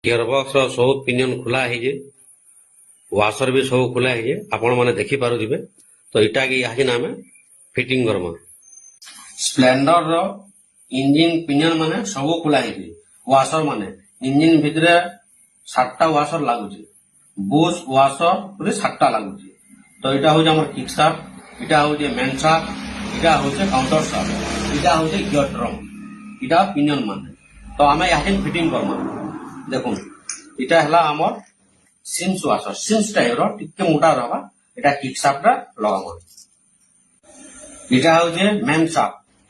गियरबक्स सब पिनियन खुला है वाशर भी सब खुला है आपण मैंने देखी पारे तो इटा की यहाँ आम फिटिंग करमा स्प्लेंडर रो इंजिन पिनियन माने सब खुला है वाशर माने इंजिन भितर 7टा वाशर लगुच बुश वाशर पूरे 7टा लगुच तो इटा हूँ आम किकशाफ्ट इटा हूँ मेन शाफ्ट इटा हूँ काउंटर शाफ्ट इटा हूँ गियर ड्रम इटा पिनियन माने तो आम यहाँ फिटिंग करमा देखो इटा है आमर सिम्स वाशर सिम्स टाइप टिके मोटा रहा इटा किकशाफ्ट लगामा इटा हूँ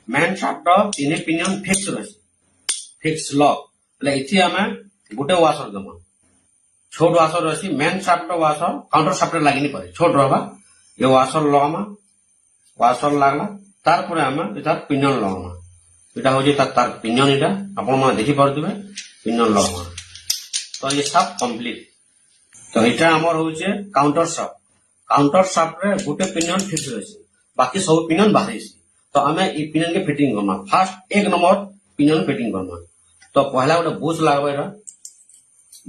मेन शाफ्ट तीन पिनियन फिक्स रही फिक्स लक इथि आम गोटे वाशर देमा छोट वाशर रही main shaft washer counter shaft लगी पारे छोट रहा ये वाशर लगामा वाशर लगला तार आम इतार पिनियन लगामा इटा हूँ तार पिनियन इटा आपण मैंने देखी पारे पिनियन लगामा तो ये सब कंप्लीट तो इटा आमर हूँ काउंटर शाफ्ट रे गोटे पिनियन फिक्स रही बाकी सब पिनियन बाहरी तो आम ये पिनियन के फिटिंग करना फास्ट 1 नंबर पिनियन फिटिंग करना तो पहला गोटे बुश लगवा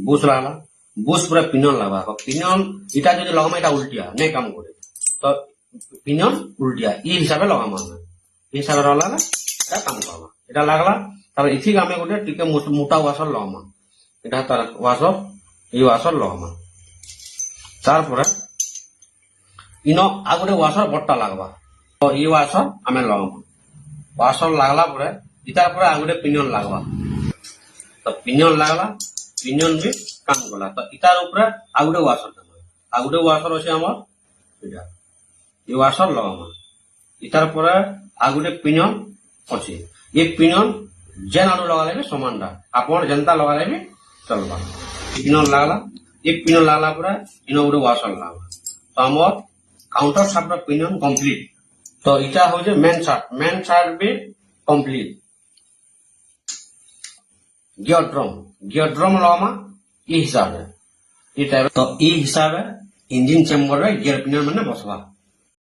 बुश लगला बुश पूरा पिनियन लगवा पिनियन इटा जो लगामा इटा उल्टिया नहीं काम करे तो पिनियन उल्टिया ये हिसाब से लगामा ये हिसाब से लगा काम करवा इटा लगला तब इथि आम गोटे टिके मोटा वाशर लगामा इटा तार वाशर ये वाशर लगामा तार इन आ गोटे वाशर बट्टा लगवा तो ये वाशर आम लगामा वाशर लगला इतार आ गोटे पिनियन लगवा तो पिनियन लगला पिनियन भी काम कला तो इतार ऊपर आ गोटे वाशर देमा आ गोटे वाशर अच्छे आमर ये वाशर लगामा इतार आ गोटे पिनियन अच्छे ये पिनियन जेन आलू लगा भी समानटा आपण जनता लगा भी चलवा पिनियन लगला ये पिनियन लगला इन गोटे वाशर लगला तो आमर काउंटर शाफ्ट पिनियन कंप्लीट तो इटा हूँ मेन शाफ्ट भी कंप्लीट गियर ड्रम लगामा ये हिसाब है ये टाइप तो ये हिसाब है इंजिन चेम्बर रे गियर पिनियन मैंने बसवा।